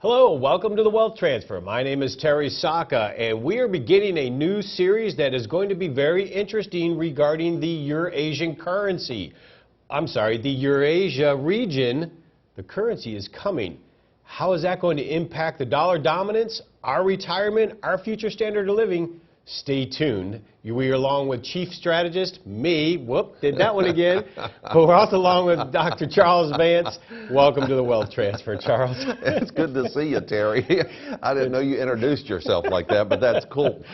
Hello, welcome to the Wealth Transfer. My name is Terry Sacka, and we are beginning a new series that is going to be very interesting regarding the Eurasian currency. The Eurasia region. The currency is coming. How is that going to impact the dollar dominance, our retirement, our future standard of living? Stay tuned. We are along with Chief Strategist, me, did that one again, but we're also along with Dr. Charles Vance. Welcome to the Wealth Transfer, Charles. It's good to see you, Terry. I didn't know you introduced yourself like that, but that's cool.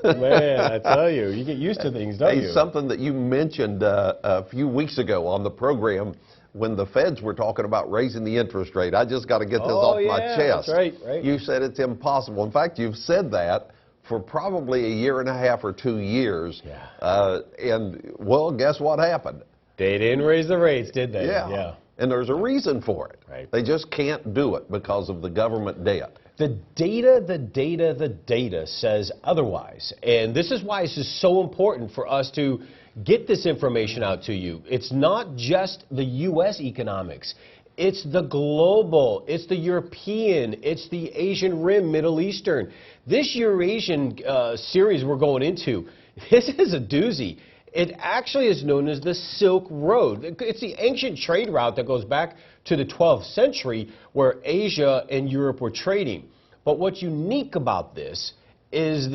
Man, I tell you, you get used to things, don't you? Something that you mentioned a few weeks ago on the program when the feds were talking about raising the interest rate. I just got to get this off my chest. That's right. You said it's impossible. In fact, you've said that for probably a year and a half or 2 years. Yeah. And, well, guess what happened? They didn't raise the rates, did they? Yeah. And there's a reason for it. Right. They just can't do it because of the government debt. The data says otherwise. And this is why this is so important for us to get this information out to you. It's not just the U.S. economics. It's the global, it's the European, it's the Asian Rim, Middle Eastern. This Eurasian series we're going into, this is a doozy. It actually is known as the Silk Road. It's the ancient trade route that goes back to the 12th century where Asia and Europe were trading. But what's unique about this is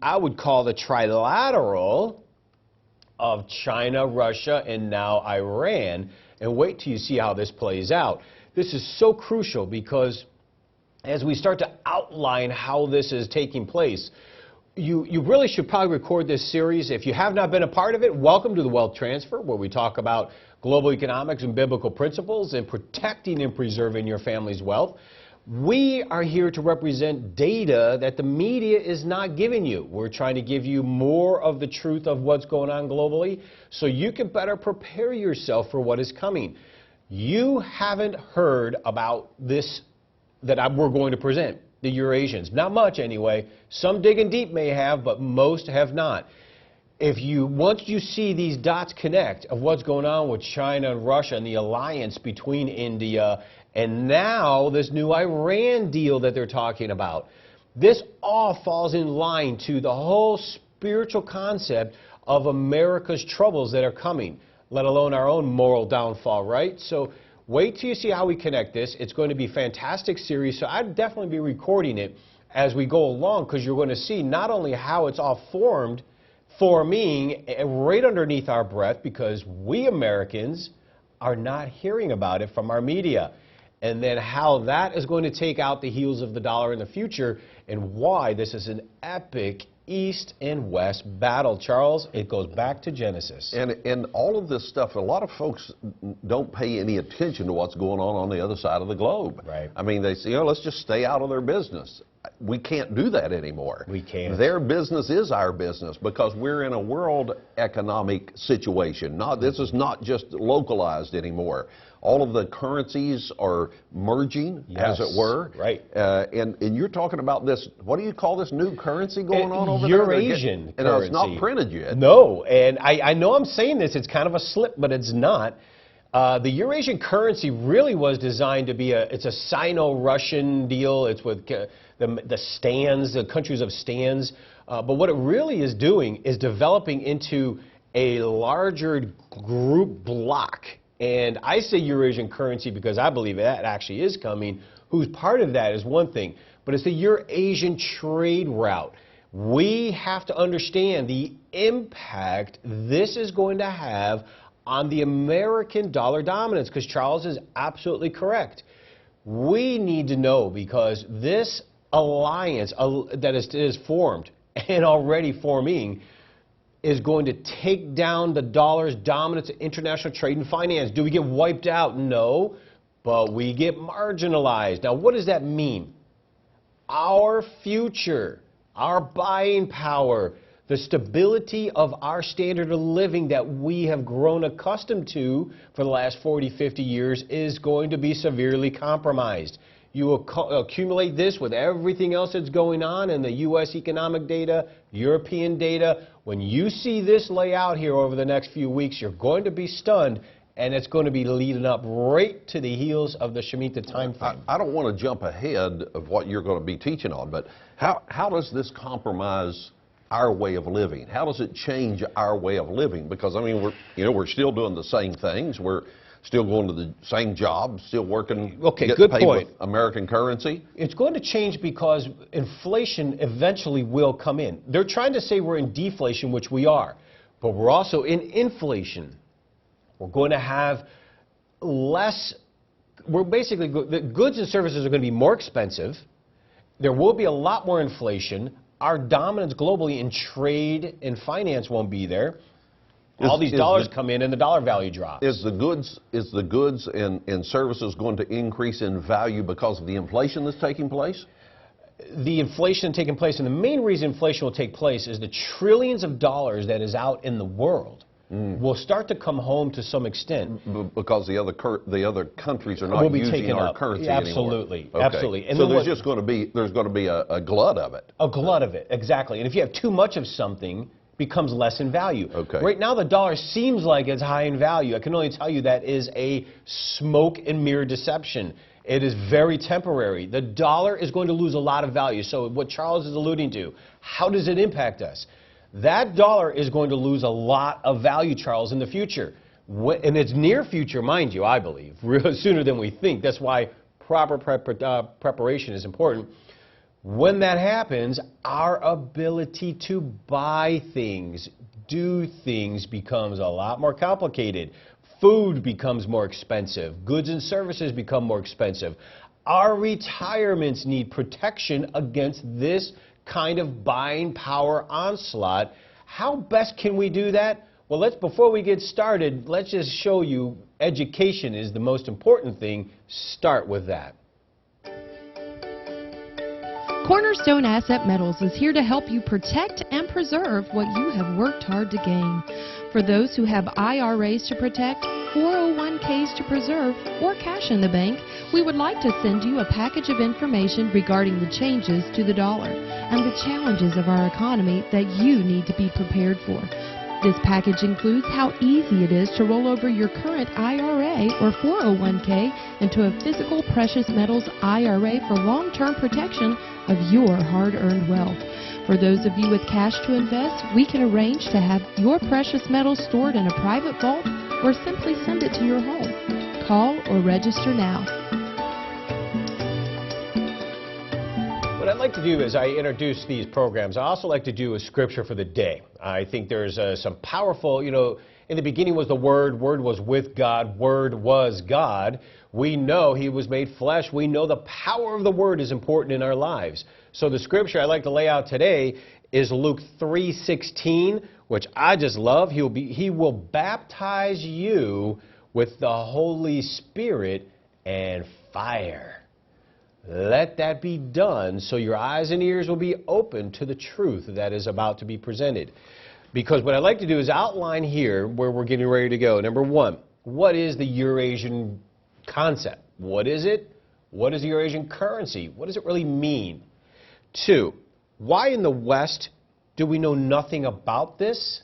I would call the trilateral of China, Russia, and now Iran. And wait till you see how this plays out. This is so crucial because as we start to outline how this is taking place, you really should probably record this series. If you have not been a part of it, welcome to the Wealth Transfer, where we talk about global economics and biblical principles and protecting and preserving your family's wealth. We are here to represent data that the media is not giving you. We're trying to give you more of the truth of what's going on globally so you can better prepare yourself for what is coming. You haven't heard about this that we're going to present, the Eurasians. Not much anyway. Some digging deep may have, but most have not. Once you see these dots connect of what's going on with China and Russia and the alliance between India and now this new Iran deal that they're talking about, this all falls in line to the whole spiritual concept of America's troubles that are coming, let alone our own moral downfall, right? So wait till you see how we connect this. It's going to be a fantastic series, so I'd definitely be recording it as we go along because you're going to see not only how it's all forming right underneath our breath because we Americans are not hearing about it from our media. And then how that is going to take out the heels of the dollar in the future and why this is an epic East and West battle. Charles, it goes back to Genesis. And all of this stuff, a lot of folks don't pay any attention to what's going on the other side of the globe. Right. I mean, they say, let's just stay out of their business. We can't do that anymore. We can't. Their business is our business because we're in a world economic situation. This is not just localized anymore. All of the currencies are merging, as it were. Right. And you're talking about this, what do you call this new currency going on over Eurasian there? currency. And it's not printed yet. No, and I know I'm saying this, it's kind of a slip, but it's not. The Eurasian currency really was designed to be it's a Sino-Russian deal. It's with the stands, the countries of stands. But what it really is doing is developing into a larger group block. And I say Eurasian currency because I believe that actually is coming. Who's part of that is one thing, but it's the Eurasian trade route. We have to understand the impact this is going to have on the American dollar dominance, because Charles is absolutely correct. We need to know because this alliance that is formed and already forming is going to take down the dollar's dominance in international trade and finance. Do we get wiped out? No, but we get marginalized. Now, what does that mean? Our future, our buying power, the stability of our standard of living that we have grown accustomed to for the last 40, 50 years is going to be severely compromised. You accumulate this with everything else that's going on in the U.S. economic data, European data. When you see this lay out here over the next few weeks, you're going to be stunned and it's going to be leading up right to the heels of the Shemitah time frame. I don't want to jump ahead of what you're going to be teaching on, but how does this compromise our way of living? How does it change our way of living? Because I mean, we're still doing the same things. We're still going to the same job, still working. Okay, getting good paid point. With American currency. It's going to change because inflation eventually will come in. They're trying to say we're in deflation, which we are, but we're also in inflation. We're going to have less. We're basically the goods and services are going to be more expensive. There will be a lot more inflation. Our dominance globally in trade and finance won't be there. All these dollars come in and the dollar value drops. Is the goods and services going to increase in value because of the inflation that's taking place? The inflation taking place, and the main reason inflation will take place is the trillions of dollars that is out in the world will start to come home to some extent. Because the other countries are not using our currency anymore. Absolutely, Okay. absolutely. And so there's going to be a glut of it. A glut of it, exactly. And if you have too much of something, becomes less in value. Okay. Right now, the dollar seems like it's high in value. I can only tell you that is a smoke and mirror deception. It is very temporary. The dollar is going to lose a lot of value. So what Charles is alluding to, how does it impact us? That dollar is going to lose a lot of value, Charles, in the future. In its near future, mind you, I believe, sooner than we think. That's why proper preparation is important. When that happens, our ability to buy things, do things becomes a lot more complicated. Food becomes more expensive. Goods and services become more expensive. Our retirements need protection against this kind of buying power onslaught. How best can we do that? Well, before we get started, let's just show you education is the most important thing. Start with that. Cornerstone Asset Metals is here to help you protect and preserve what you have worked hard to gain. For those who have IRAs to protect, 401ks to preserve, or cash in the bank, we would like to send you a package of information regarding the changes to the dollar and the challenges of our economy that you need to be prepared for. This package includes how easy it is to roll over your current IRA or 401k into a physical precious metals IRA for long-term protection of your hard-earned wealth. For those of you with cash to invest, we can arrange to have your precious metals stored in a private vault or simply send it to your home. Call or register now. What I'd like to do as I introduce these programs, I also like to do a scripture for the day. I think there's some powerful, in the beginning was the Word was with God, Word was God. We know He was made flesh. We know the power of the Word is important in our lives. So the scripture I'd like to lay out today is Luke 3:16, which I just love. He will baptize you with the Holy Spirit and fire. Let that be done so your eyes and ears will be open to the truth that is about to be presented. Because what I'd like to do is outline here where we're getting ready to go. Number one, what is the Eurasian concept? What is it? What is the Eurasian currency? What does it really mean? Two, why in the West do we know nothing about this?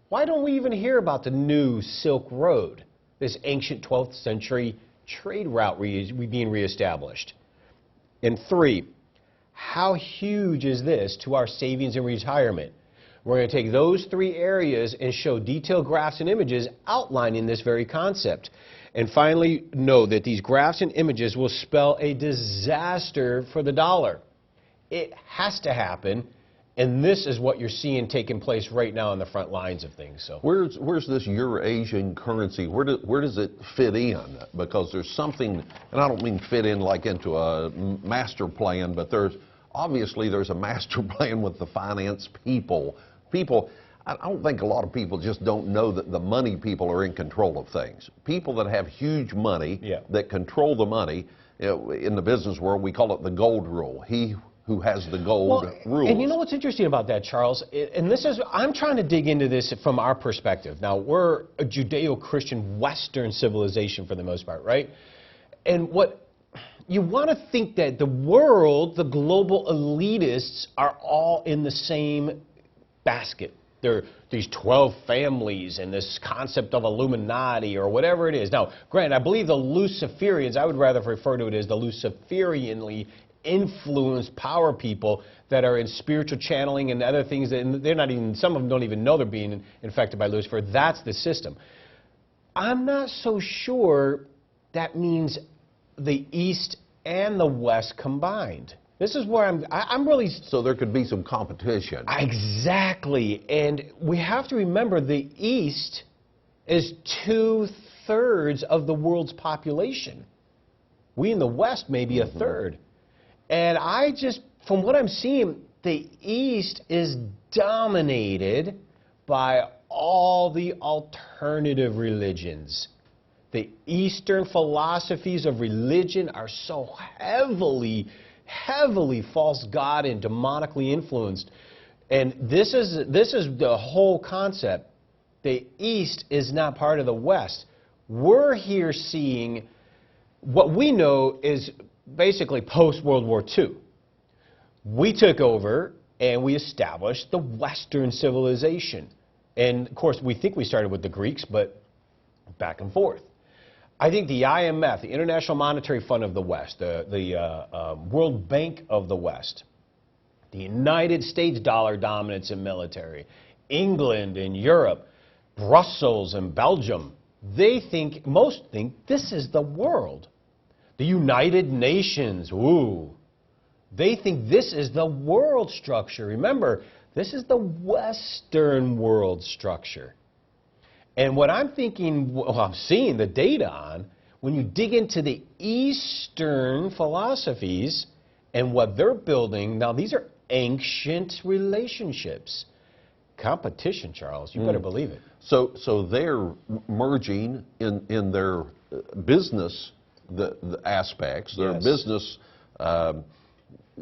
Why don't we even hear about the new Silk Road, this ancient 12th century trade route being reestablished? And three, how huge is this to our savings and retirement? We're going to take those three areas and show detailed graphs and images outlining this very concept. And finally, know that these graphs and images will spell a disaster for the dollar. It has to happen, and this is what you're seeing taking place right now on the front lines of things. So, where's this Eurasian currency? Where does it fit in? Because there's something, and I don't mean fit in like into a master plan, but there's a master plan with the finance people. I don't think a lot of people just don't know that the money people are in control of things. People that have huge money, that control the money, in the business world, we call it the gold rule. He who has the gold rules. And you know what's interesting about that, Charles? And I'm trying to dig into this from our perspective. Now, we're a Judeo-Christian Western civilization for the most part, right? And what you want to think that the world, the global elitists, are all in the same basket. these 12 families and this concept of Illuminati or whatever it is. Now, granted, I believe the Luciferians, I would rather refer to it as the Luciferianly influenced power people that are in spiritual channeling and other things, and they're not even, some of them don't even know they're being infected by Lucifer. That's the system. I'm not so sure that means the East and the West combined. This is where I'm really... So there could be some competition. Exactly. And we have to remember the East is 2/3 of the world's population. We in the West may be a third. And from what I'm seeing, the East is dominated by all the alternative religions. The Eastern philosophies of religion are so heavily false god and demonically influenced. And this is the whole concept. The East is not part of the West. We're here seeing what we know is basically post-World War II. We took over and we established the Western civilization. And of course, we think we started with the Greeks, but back and forth. I think the IMF, the International Monetary Fund of the West, the World Bank of the West, the United States dollar dominance in military, England and Europe, Brussels and Belgium, most think this is the world. The United Nations, they think this is the world structure. Remember, this is the Western world structure. And what I'm thinking, I'm seeing the data on, when you dig into the Eastern philosophies and what they're building, now these are ancient relationships. Competition, Charles, you better believe it. So they're merging in their business the aspects, their business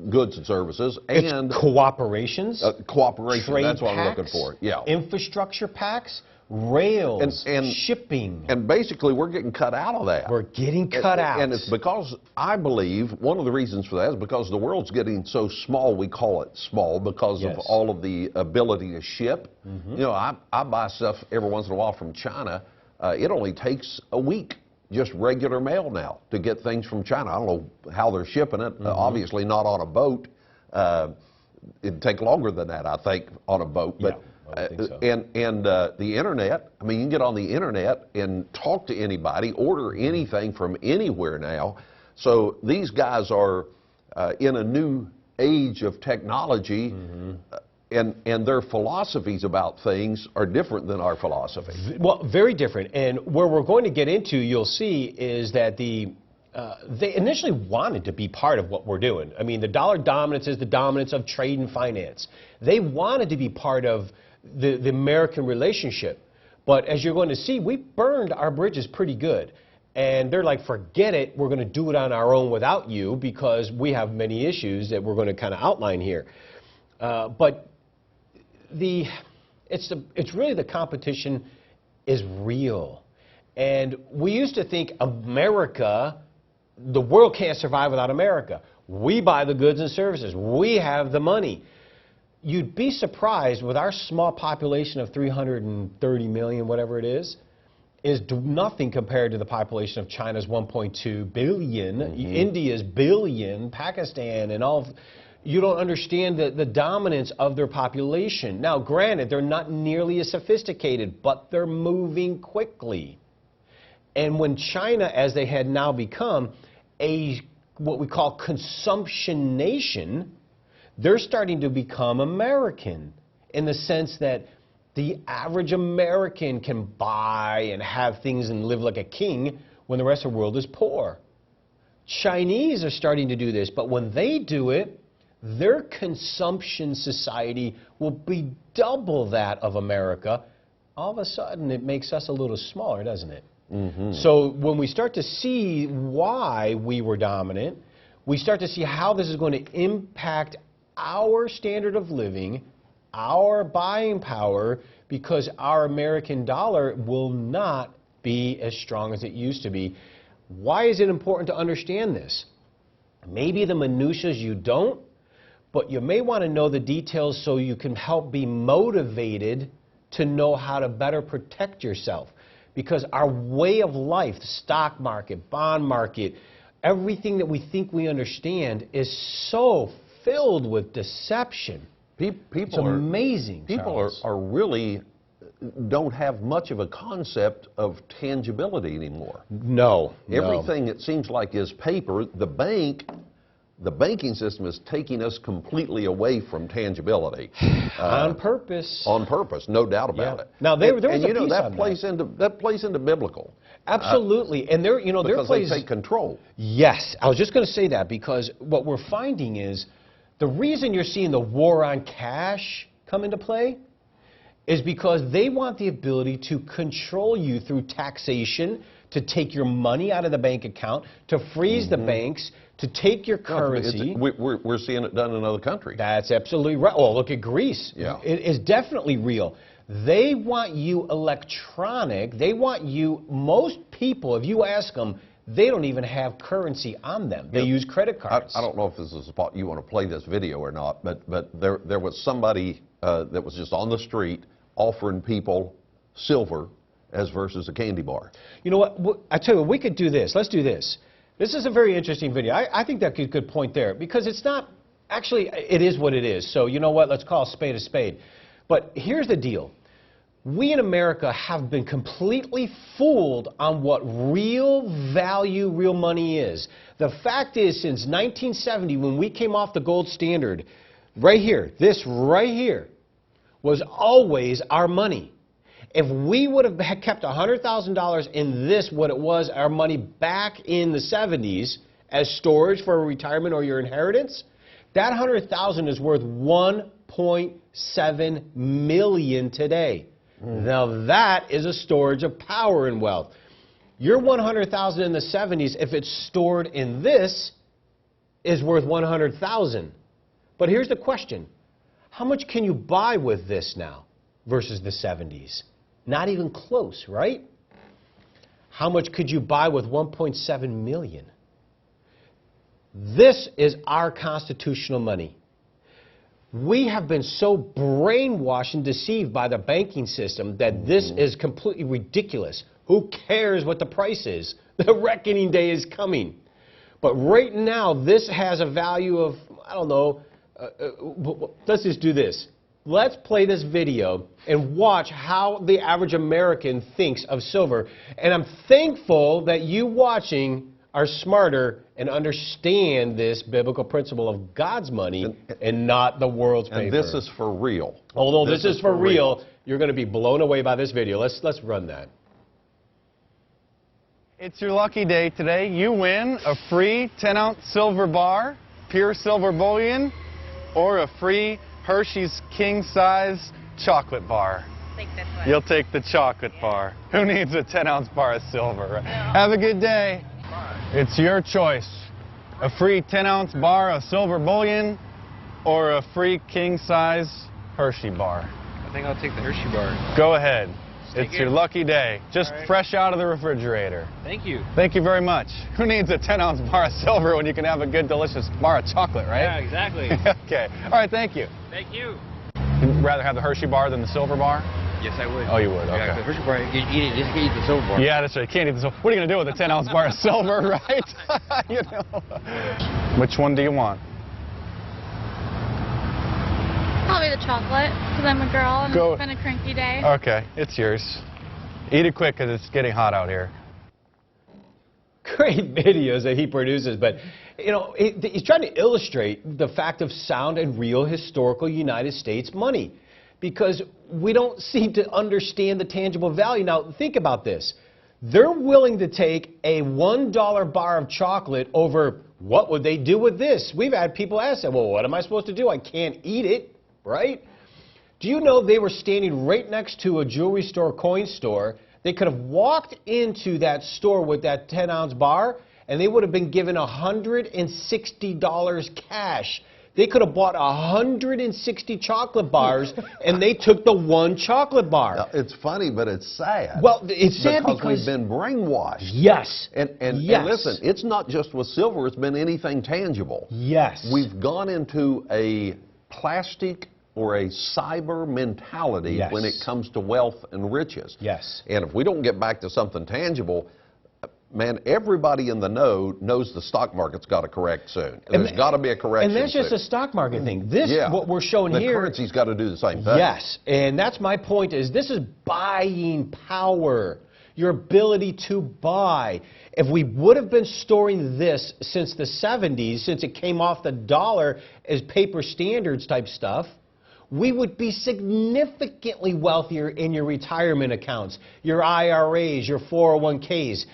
goods and services, and cooperations. Cooperation, trade that's what I'm looking packs, for. Yeah. Infrastructure packs, rails, and shipping. And basically, we're getting cut out of that. We're getting cut out. And it's because, I believe, one of the reasons for that is because the world's getting so small, we call it small, because of all of the ability to ship. You know, I buy stuff every once in a while from China. It only takes a week, just regular mail now, to get things from China. I don't know how they're shipping it. Obviously not on a boat. It'd take longer than that, I think, on a boat. But I think so. And the internet, I mean, you can get on the internet and talk to anybody, order anything from anywhere now. So these guys are in a new age of technology, and their philosophies about things are different than our philosophy. Well, very different. And where we're going to get into, you'll see, is that they initially wanted to be part of what we're doing. I mean, the dollar dominance is the dominance of trade and finance. They wanted to be part of the American relationship. But as you're going to see, we burned our bridges pretty good. And they're like, forget it, we're going to do it on our own without you, because we have many issues that we're going to kind of outline here. But it's really the competition is real. And we used to think America, the world can't survive without America. We buy the goods and services. We have the money. You'd be surprised, with our small population of 330 million, whatever it is nothing compared to the population of China's 1.2 billion, India's billion, Pakistan, and all. You don't understand the dominance of their population. Now, granted, they're not nearly as sophisticated, but they're moving quickly. And when China, as they had now become what we call consumption nation, they're starting to become American, in the sense that the average American can buy and have things and live like a king when the rest of the world is poor. Chinese are starting to do this, but when they do it, their consumption society will be double that of America. All of a sudden, it makes us a little smaller, doesn't it? So when we start to see why we were dominant, we start to see how this is going to impact our standard of living, our buying power, because our American dollar will not be as strong as it used to be. Why is it important to understand this? Maybe the minutiae you don't, but you may want to know the details so you can help be motivated to know how to better protect yourself. Because our way of life, the stock market, bond market, everything that we think we understand is so filled with deception. It's amazing. People are really don't have much of a concept of tangibility anymore. No. Everything, it seems like, is paper. The banking system is taking us completely away from tangibility. On purpose. On purpose, no doubt about it. Now, there was a you know, piece that on plays into biblical. Absolutely. And there, you know, because they take control. Yes. I was just going to say that, because what we're finding is the reason you're seeing the war on cash come into play is because they want the ability to control you through taxation, to take your money out of the bank account, to freeze the banks, to take your currency. We're seeing it done in other countries. That's absolutely right. Oh, look at Greece. Yeah. It is definitely real. They want you electronic. They want you, most people, if you ask them, they don't even have currency on them. They use credit cards. I don't know if this is a spot you want to play this video or not, but there was somebody that was just on the street offering people silver as versus a candy bar. You know what? I tell you what, we could do this. Let's do this. This is a very interesting video. I think that's a good point there, because it's not, actually, it is what it is. So you know what? Let's call a spade a spade. But here's the deal. We in America have been completely fooled on what real value, real money is. The fact is, since 1970, when we came off the gold standard, right here, this right here, was always our money. If we would have kept $100,000 in this, what it was, our money back in the 70s, as storage for retirement or your inheritance, that $100,000 is worth $1.7 million today. Now that is a storage of power and wealth. Your $100,000 in the 70s, if it's stored in this, is worth $100,000. But here's the question. How much can you buy with this now versus the 70s? Not even close, right? How much could you buy with $1.7 million? This is our constitutional money. We have been so brainwashed and deceived by the banking system that this is completely ridiculous. Who cares what the price is? The reckoning day is coming. But right now, this has a value of, I don't know, let's just do this. Let's play this video and watch how the average American thinks of silver. And I'm thankful that you watching are smarter and understand this biblical principle of God's money and not the world's paper. And this is for real. Although this is for real, you're going to be blown away by this video. Let's run that. It's your lucky day today. You win a free 10-ounce silver bar, pure silver bullion, or a free Hershey's king-size chocolate bar. Take this one. You'll take the chocolate bar. Who needs a 10-ounce bar of silver? Right? Have a good day. It's your choice. A free 10-ounce bar of silver bullion or a free king-size Hershey bar. I think I'll take the Hershey bar. Go ahead. Take It's it. your lucky day. Just All right. fresh out of the refrigerator. Thank you. Thank you very much. Who needs a 10-ounce bar of silver when you can have a good, delicious bar of chocolate, right? Yeah, exactly. Okay. All right, thank you. Thank you. You'd rather have the Hershey bar than the silver bar? Yes, I would. Oh, you would? Yeah, Okay. the Hershey bar, you eat it, just eat the silver bar. Yeah, that's right. Can't eat the silver. What are you going to do with a 10-ounce bar of silver, right? You know. Which one do you want? Probably the chocolate, because I'm a girl and Go. it's been a cranky day. Okay, it's yours. Eat it quick because it's getting hot out here. Great videos that he produces, but you know, he's trying to illustrate the fact of sound and real historical United States money, because we don't seem to understand the tangible value. Now, think about this. They're willing to take a $1 bar of chocolate over what would they do with this? We've had people ask that, well, what am I supposed to do? I can't eat it, right? Do you know they were standing right next to a jewelry store, coin store? They could have walked into that store with that 10-ounce bar, and they would have been given $160 cash They could have bought 160 chocolate bars, and they took the one chocolate bar. Now, it's funny, but it's sad. Well, it's sad because we've been brainwashed. Yes. And yes. listen, it's not just with silver, it's been anything tangible. Yes. We've gone into a plastic or a cyber mentality Yes. when it comes to wealth and riches. Yes. And if we don't get back to something tangible, man, everybody in the know knows the stock market's got to correct soon. There's got to be a correction. And that's just soon. a stock market thing. This, Yeah. what we're showing the here. The currency's got to do the same thing. Yes, and that's my point is this is buying power, your ability to buy. If we would have been storing this since the 70s, since it came off the dollar as paper standards type stuff, we would be significantly wealthier in your retirement accounts, your IRAs, your 401ks.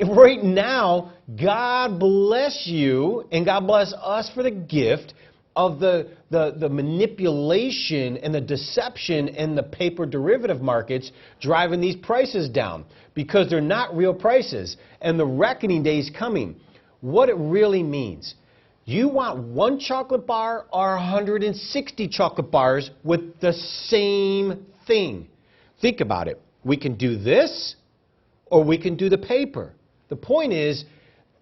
Right now, God bless you and God bless us for the gift of the manipulation and the deception in the paper derivative markets driving these prices down because they're not real prices and the reckoning day is coming. What it really means, you want one chocolate bar or 160 chocolate bars with the same thing. Think about it. We can do this or we can do the paper. The point is,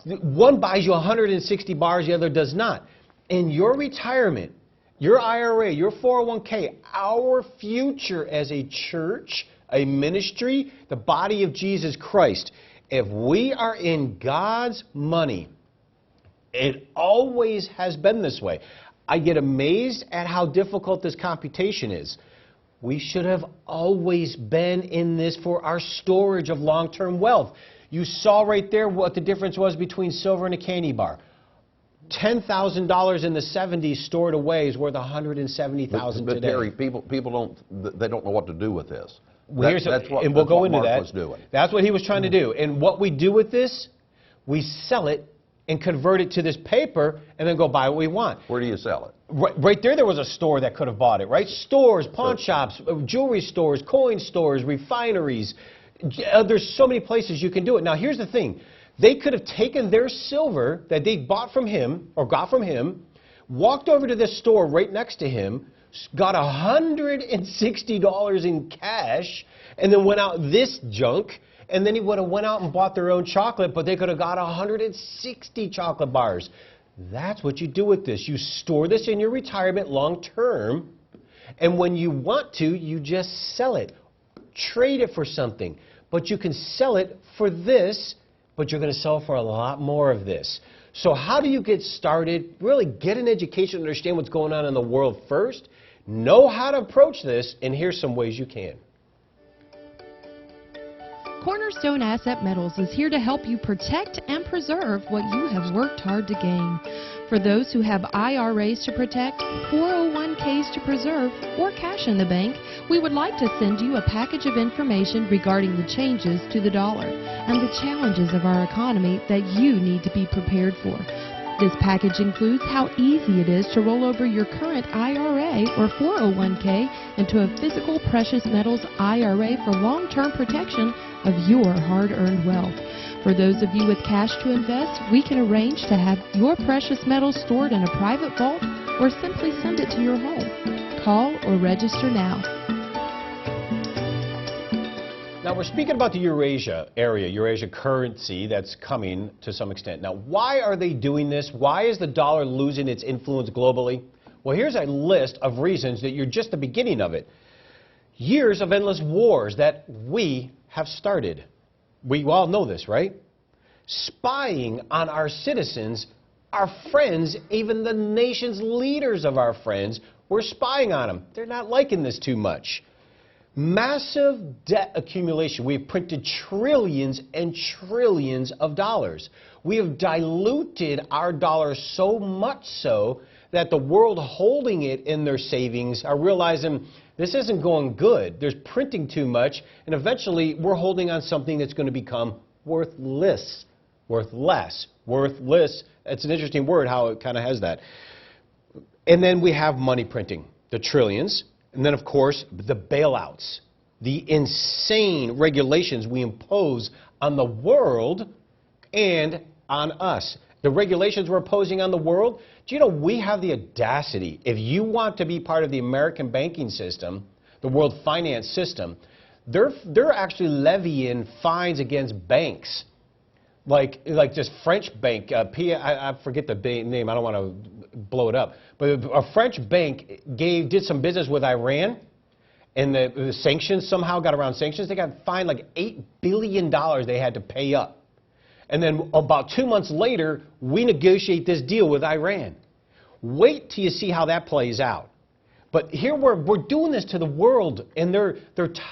one buys you 160 bars, the other does not. In your retirement, your IRA, your 401k, our future as a church, a ministry, the body of Jesus Christ, if we are in God's money, it always has been this way. I get amazed at how difficult this computation is. We should have always been in this for our storage of long-term wealth. You saw right there what the difference was between silver and a candy bar. $10,000 in the 70s stored away is worth $170,000 but today. Terry, people don't know what to do with this. That's what Mark was doing. That's what he was trying to do. And what we do with this, we sell it and convert it to this paper and then go buy what we want. Where do you sell it? Right there was a store that could have bought it, right? Stores, pawn shops, jewelry stores, coin stores, refineries. There's so many places you can do it. Now, here's the thing. They could have taken their silver that they bought from him or got from him, walked over to this store right next to him, got $160 in cash, and then went out this junk, and then he would have went out and bought their own chocolate, but they could have got 160 chocolate bars. That's what you do with this. You store this in your retirement long term, and when you want to, you just sell it. Trade it for something. But you can sell it for this, but you're going to sell for a lot more of this. So how do you get started? Really get an education, understand what's going on in the world first, know how to approach this, and here's some ways you can. Cornerstone Asset Metals is here to help you protect and preserve what you have worked hard to gain. For those who have IRAs to protect, 401ks to preserve, or cash in the bank, we would like to send you a package of information regarding the changes to the dollar and the challenges of our economy that you need to be prepared for. This package includes how easy it is to roll over your current IRA or 401k into a physical precious metals IRA for long-term protection of your hard-earned wealth. For those of you with cash to invest, we can arrange to have your precious metals stored in a private vault or simply send it to your home. Call or register now. Now, we're speaking about the Eurasia area, Eurasia Currency that's coming to some extent. Now, why are they doing this? Why is the dollar losing its influence globally? Well, here's a list of reasons that you're just the beginning of it. Years of endless wars that we have started. We all know this, right? Spying on our citizens, our friends, even the nation's leaders of our friends, we're spying on them. They're not liking this too much. Massive debt accumulation. We've printed trillions and trillions of dollars. We have diluted our dollar so much so that the world holding it in their savings are realizing this isn't going good. There's printing too much, and eventually we're holding on something that's going to become worthless. Worthless. Worthless. It's an interesting word how it kind of has that. And then we have money printing, the trillions. And then, of course, the bailouts, the insane regulations we impose on the world and on us. the regulations we're imposing on the world. Do you know we have the audacity, if you want to be part of the American banking system, the world finance system, they're actually levying fines against banks. Like this French bank, I forget the name, I don't want to blow it up, but a French bank did some business with Iran, and the sanctions somehow got around sanctions. They got fined like $8 billion they had to pay up. And then about 2 months later, we negotiate this deal with Iran. Wait till you see how that plays out. But here we're doing this to the world, and they're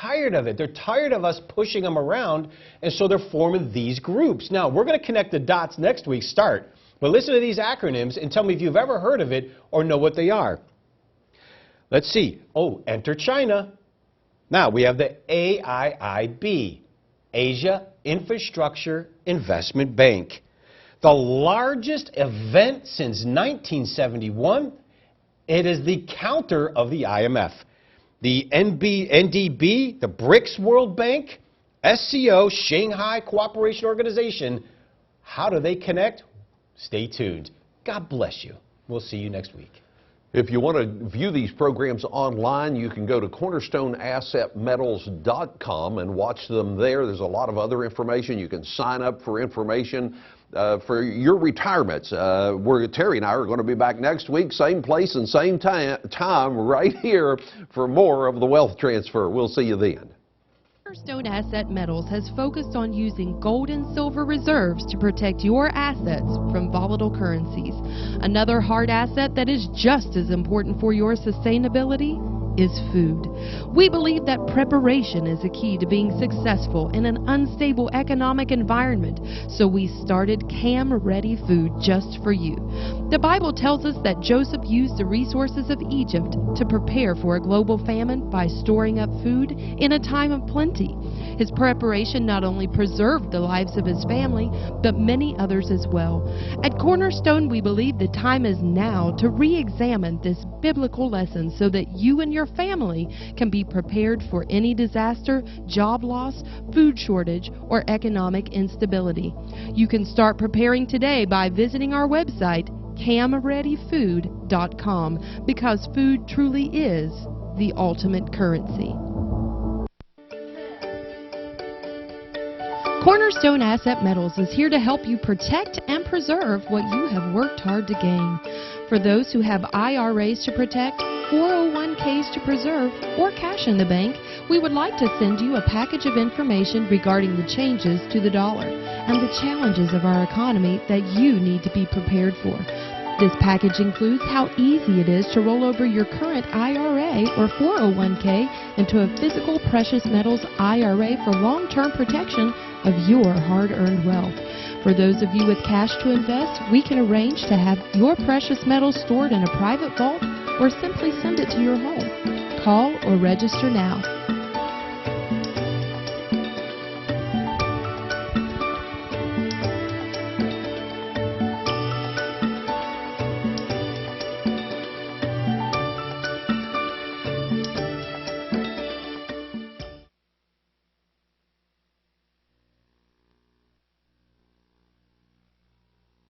tired of it. They're tired of us pushing them around, and so they're forming these groups. Now, we're going to connect the dots next week, start. But listen to these acronyms and tell me if you've ever heard of it or know what they are. Let's see. Oh, enter China. Now, we have the AIIB, Asia Infrastructure Investment Bank. The largest event since 1971. It is the counter of the IMF. The NDB, the BRICS World Bank, SCO, Shanghai Cooperation Organization. How do they connect? Stay tuned. God bless you. We'll see you next week. If you want to view these programs online, you can go to cornerstoneassetmetals.com and watch them there. There's a lot of other information. You can sign up for information for your retirements. Terry and I are going to be back next week, same place and same time right here for more of the Wealth Transfer. We'll see you then. Cornerstone Asset Metals has focused on using gold and silver reserves to protect your assets from volatile currencies. Another hard asset that is just as important for your sustainability is food. We believe that preparation is a key to being successful in an unstable economic environment, so we started Cam Ready Food just for you. The Bible tells us that Joseph used the resources of Egypt to prepare for a global famine by storing up food in a time of plenty. His preparation not only preserved the lives of his family, but many others as well. At Cornerstone, we believe the time is now to re-examine this biblical lesson so that you and your family can be prepared for any disaster, job loss, food shortage, or economic instability. You can start preparing today by visiting our website, camreadyfood.com, because food truly is the ultimate currency. Cornerstone Asset Metals is here to help you protect and preserve what you have worked hard to gain. For those who have IRAs to protect, 401ks to preserve, or cash in the bank, we would like to send you a package of information regarding the changes to the dollar and the challenges of our economy that you need to be prepared for. This package includes how easy it is to roll over your current IRA or 401k into a physical precious metals IRA for long-term protection of your hard-earned wealth. For those of you with cash to invest, we can arrange to have your precious metals stored in a private vault or simply send it to your home. Call or register now.